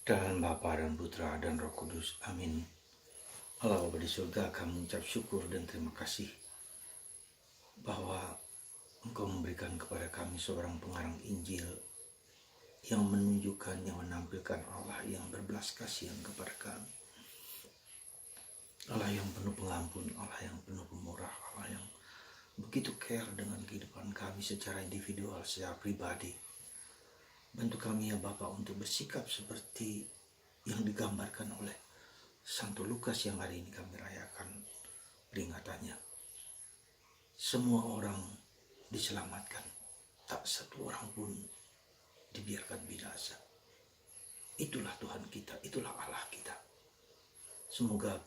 Dan Bapa dan Putra dan Roh Kudus. Amin. Allah Bapa di surga, kami mengucap syukur dan terima kasih bahwa Engkau memberikan kepada kami seorang pengarang Injil yang menunjukkan, yang menampilkan Allah yang berbelas kasihan kepada kami. Allah yang penuh pengampun, Allah yang penuh pemurah, Allah yang begitu care dengan kehidupan kami secara individual, secara pribadi. Bantu kami ya Bapa untuk bersikap seperti yang digambarkan oleh Santo Lukas yang hari ini kami rayakan peringatannya. Semua orang diselamatkan, tak satu orang pun dibiarkan binasa. Itulah Tuhan kita, itulah Allah kita. Semoga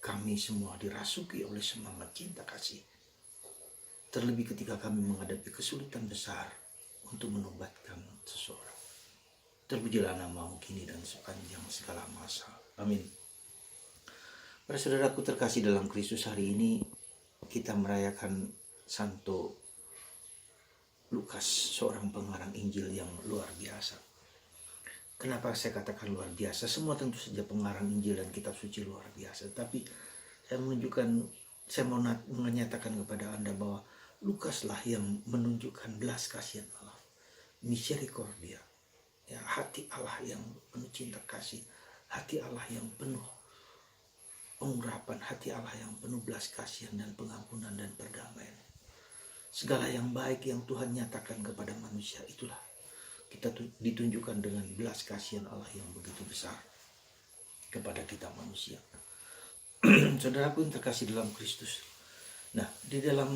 kami semua dirasuki oleh semangat cinta kasih. Terlebih ketika kami menghadapi kesulitan besar untuk menobatkan seseorang. Terpujilah namamu kini dan sepanjang segala masa. Amin. Para saudaraku terkasih dalam Kristus, hari ini kita merayakan Santo Lukas, seorang pengarang Injil yang luar biasa. Kenapa saya katakan luar biasa? Semua tentu saja pengarang Injil dan kitab suci luar biasa. Tapi saya mau menyatakan kepada Anda bahwa Lukaslah yang menunjukkan belas kasihan Allah, misericordia, ya, hati Allah yang penuh cinta kasih, hati Allah yang penuh pengurapan, hati Allah yang penuh belas kasihan dan pengampunan dan perdamaian. Segala yang baik yang Tuhan nyatakan kepada manusia, itulah kita ditunjukkan dengan belas kasihan Allah yang begitu besar kepada kita manusia. Saudaraku yang terkasih dalam Kristus. Nah, di dalam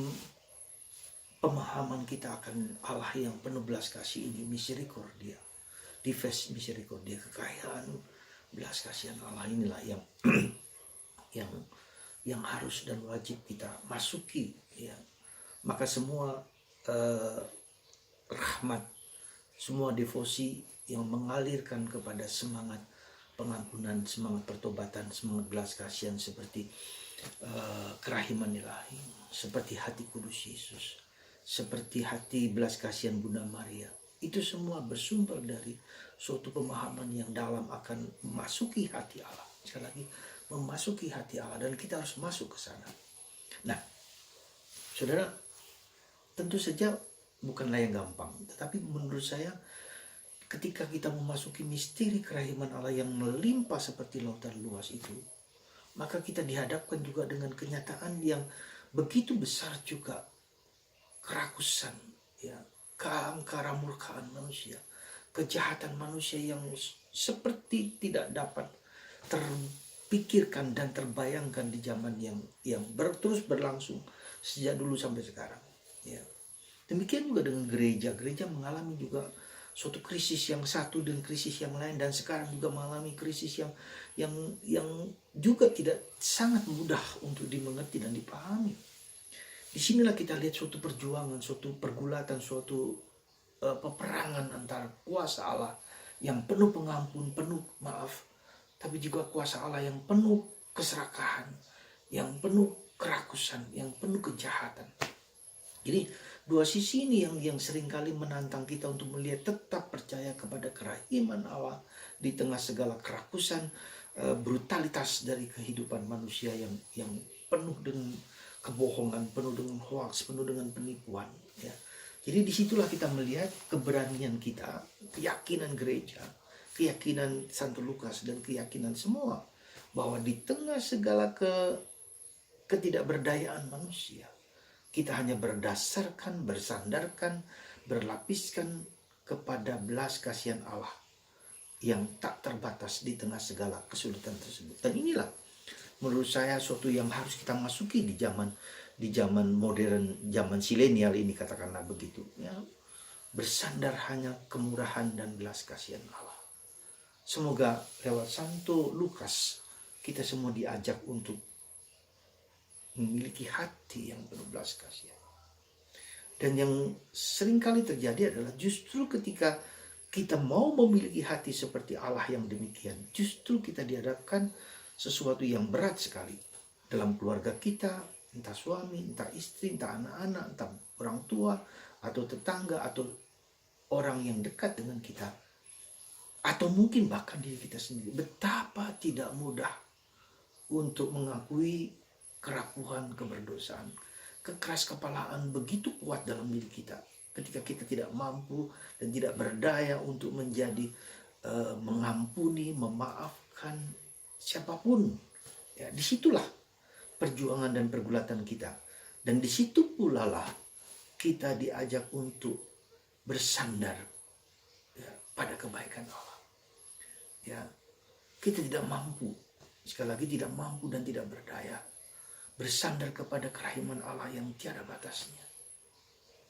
pemahaman kita akan Allah yang penuh belas kasih ini, misericordia, divers misericordia, kekayaan belas kasihan Allah inilah yang harus dan wajib kita masuki, ya. Maka semua rahmat, semua devosi yang mengalirkan kepada semangat pengampunan, semangat pertobatan, semangat belas kasihan seperti kerahiman ilahi, seperti hati kudus Yesus, seperti hati belas kasihan Bunda Maria. Itu semua bersumber dari suatu pemahaman yang dalam akan memasuki hati Allah. Sekali lagi, memasuki hati Allah, dan kita harus masuk ke sana. Nah, saudara, tentu saja bukanlah yang gampang, tetapi menurut saya ketika kita memasuki misteri kerahiman Allah yang melimpah seperti lautan luas itu, maka kita dihadapkan juga dengan kenyataan yang begitu besar juga, kerakusan, ya, keangkara murkaan manusia, kejahatan manusia yang seperti tidak dapat terpikirkan dan terbayangkan di zaman yang terus berlangsung sejak dulu sampai sekarang, ya. Demikian juga dengan gereja mengalami juga suatu krisis yang satu dan krisis yang lain, dan sekarang juga mengalami krisis yang juga tidak sangat mudah untuk dimengerti dan dipahami. Disinilah kita lihat suatu perjuangan, suatu pergulatan, suatu peperangan antara kuasa Allah yang penuh pengampun, penuh maaf, tapi juga kuasa Allah yang penuh keserakahan, yang penuh kerakusan, yang penuh kejahatan. Jadi dua sisi ini yang seringkali menantang kita untuk melihat tetap percaya kepada kerahiman Allah di tengah segala kerakusan, brutalitas dari kehidupan manusia yang penuh dengan kebohongan, penuh dengan hoax, penuh dengan penipuan, ya. Jadi disitulah kita melihat keberanian kita, keyakinan gereja, keyakinan Santo Lukas, dan keyakinan semua bahwa di tengah segala ketidakberdayaan manusia, kita hanya bersandarkan, berlapiskan kepada belas kasihan Allah yang tak terbatas di tengah segala kesulitan tersebut. Dan inilah menurut saya suatu yang harus kita masuki di zaman modern, zaman silenial ini, katakanlah begitu, ya. Bersandar hanya kemurahan dan belas kasihan Allah. Semoga lewat Santo Lukas kita semua diajak untuk memiliki hati yang penuh belas kasihan. Dan yang seringkali terjadi adalah justru ketika kita mau memiliki hati seperti Allah yang demikian, justru kita dihadapkan sesuatu yang berat sekali dalam keluarga kita, entah suami, entah istri, entah anak-anak, entah orang tua, atau tetangga, atau orang yang dekat dengan kita. atau mungkin bahkan diri kita sendiri, betapa tidak mudah untuk mengakui kerapuhan, keberdosaan. Kekeras kepalaan begitu kuat dalam diri kita ketika kita tidak mampu dan tidak berdaya untuk menjadi mengampuni, memaafkan siapapun. Ya, disitulah perjuangan dan pergulatan kita. Dan disitu pula lah kita diajak untuk bersandar, ya, pada kebaikan Allah. Ya, kita tidak mampu, sekali lagi tidak mampu dan tidak berdaya, bersandar kepada kerahiman Allah yang tiada batasnya.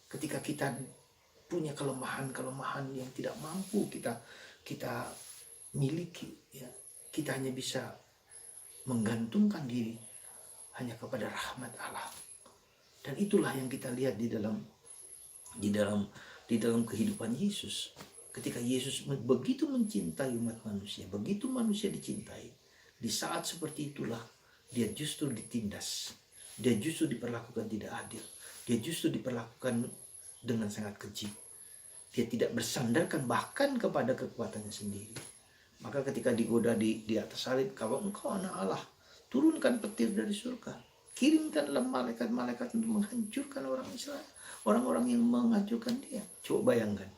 Ketika kita punya kelemahan-kelemahan yang tidak mampu kita miliki, ya, kita hanya bisa menggantungkan diri hanya kepada rahmat Allah. Dan itulah yang kita lihat di dalam kehidupan Yesus. Ketika Yesus begitu mencintai umat manusia, begitu manusia dicintai, di saat seperti itulah dia justru ditindas, dia justru diperlakukan tidak adil, dia justru diperlakukan dengan sangat keji. Dia tidak bersandarkan bahkan kepada kekuatannya sendiri. Maka ketika digoda di atas salib, kalau engkau anak Allah, turunkan petir dari surga, kirimkanlah malaikat-malaikat untuk menghancurkan orang Israel, orang-orang yang menghancurkan dia. Coba bayangkan,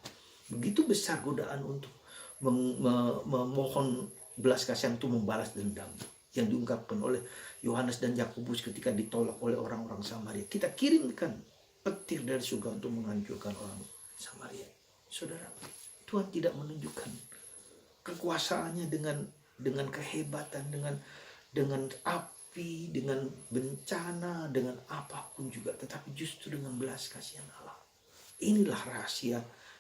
begitu besar godaan untuk memohon belas kasihan, untuk membalas dendam yang diungkapkan oleh Yohanes dan Yakobus ketika ditolak oleh orang-orang Samaria. Kita kirimkan petir dari surga untuk menghancurkan orang Samaria. Saudara, Tuhan tidak menunjukkan kekuasaannya dengan kehebatan, dengan api, dengan bencana, dengan apapun juga, tetapi justru dengan belas kasihan Allah. Inilah rahasia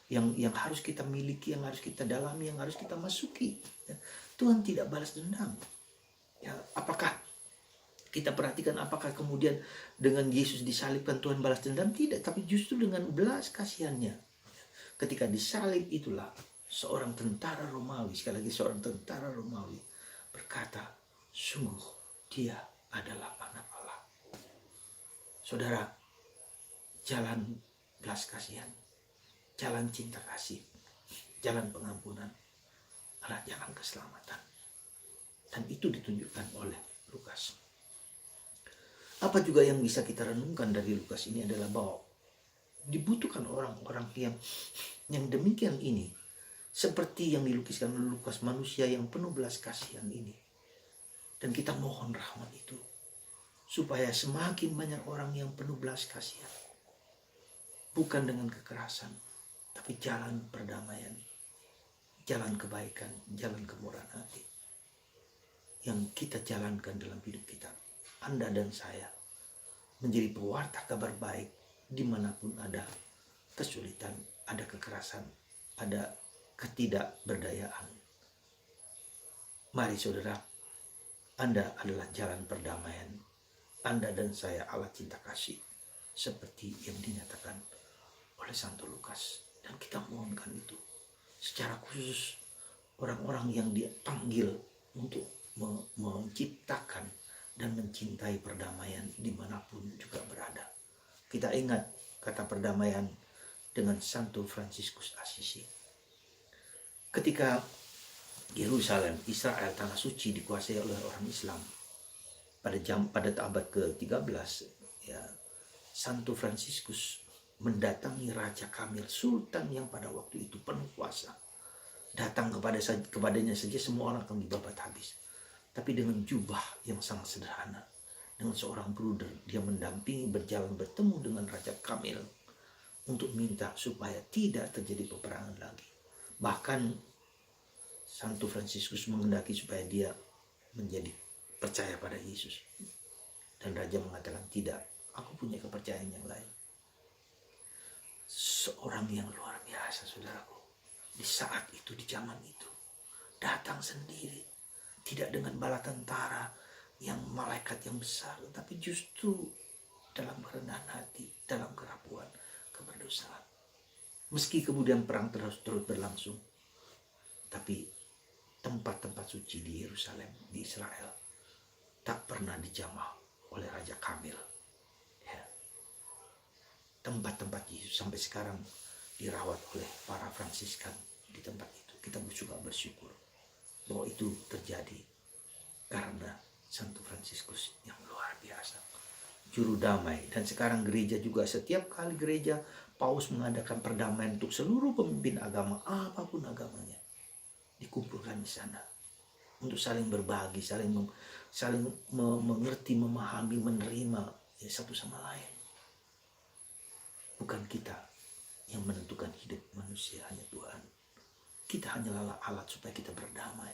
yang harus kita miliki, yang harus kita dalami, yang harus kita masuki. Tuhan tidak balas dendam. Ya, apakah kita perhatikan, apakah kemudian dengan Yesus disalibkan Tuhan balas dendam? Tidak, tapi justru dengan belas kasihannya. Ketika disalib itulah seorang tentara Romawi, sekali lagi seorang tentara Romawi berkata, sungguh dia adalah anak Allah. Saudara, jalan belas kasihan, jalan cinta kasih, jalan pengampunan adalah jalan keselamatan. Dan itu ditunjukkan oleh Lukas. Apa juga yang bisa kita renungkan dari Lukas ini adalah bahwa dibutuhkan orang-orang yang demikian ini, seperti yang dilukiskan oleh Lukas, manusia yang penuh belas kasihan ini. Dan kita mohon rahmat itu, supaya semakin banyak orang yang penuh belas kasihan, bukan dengan kekerasan, tapi jalan perdamaian, jalan kebaikan, jalan kemurahan hati yang kita jalankan dalam hidup kita. Anda dan saya menjadi pewarta kabar baik dimanapun ada kesulitan, ada kekerasan, ada ketidakberdayaan. Mari saudara, Anda adalah jalan perdamaian. Anda dan saya alat cinta kasih, seperti yang dinyatakan oleh Santo Lukas. Dan kita mohonkan itu secara khusus orang-orang yang dia panggil untuk menciptakan dan mencintai perdamaian dimanapun juga berada. Kita ingat kata perdamaian dengan Santo Fransiskus Assisi. Ketika Yerusalem, Israel, tanah suci dikuasai oleh orang Islam pada abad ke-13, ya, Santo Fransiskus mendatangi Raja Kamil, sultan yang pada waktu itu penuh kuasa. Datang kepadanya saja semua orang akan dibabat habis. Tapi dengan jubah yang sangat sederhana, dengan seorang bruder, dia mendampingi, berjalan bertemu dengan Raja Kamil untuk minta supaya tidak terjadi peperangan lagi. Bahkan Santo Fransiskus menghendaki supaya dia menjadi percaya pada Yesus. Dan Raja mengatakan, tidak, aku punya kepercayaan yang lain. Seorang yang luar biasa, saudaraku, di saat itu, di zaman itu, datang sendiri, tidak dengan bala tentara yang malaikat yang besar, tapi justru dalam kerendahan hati, dalam kerapuhan, keberdosaan. Meski kemudian perang terus berlangsung, tapi tempat-tempat suci di Yerusalem, di Israel, tak pernah dijamah oleh Raja Kamil. Ya. Tempat-tempat Yesus sampai sekarang dirawat oleh para Fransiskan di tempat itu. Kita bersyukur bersyukur bahwa itu terjadi karena Santo Fransiskus yang luar biasa, juru damai. Dan sekarang gereja juga, setiap kali gereja Paus mengadakan perdamaian untuk seluruh pemimpin agama, apapun agamanya, dikumpulkan di sana untuk saling berbagi, saling mengerti, memahami, menerima ya, satu sama lain. Bukan kita yang menentukan hidup manusia, hanya Tuhan. Kita hanyalah alat supaya kita berdamai,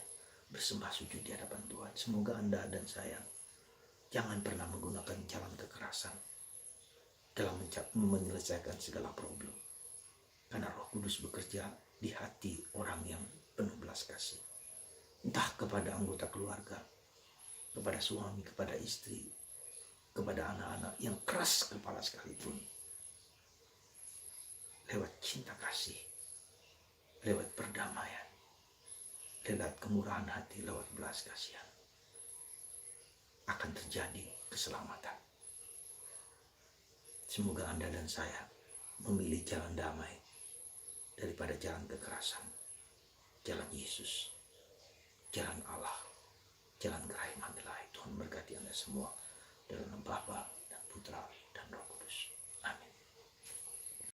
bersembah sujud di hadapan Tuhan. Semoga Anda dan saya jangan pernah menggunakan jalan kekerasan dalam menyelesaikan segala problem. Karena Roh Kudus bekerja di hati orang yang penuh belas kasih. Entah kepada anggota keluarga, kepada suami, kepada istri, kepada anak-anak yang keras kepala sekalipun. Lewat cinta kasih, lewat perdamaian, lewat kemurahan hati, lewat belas kasihan, akan terjadi keselamatan. Semoga Anda dan saya memilih jalan damai daripada jalan kekerasan, jalan Yesus, jalan Allah, jalan kerahiman ilahi. Tuhan berkati Anda semua dalam nama Bapa dan Putra dan Roh Kudus.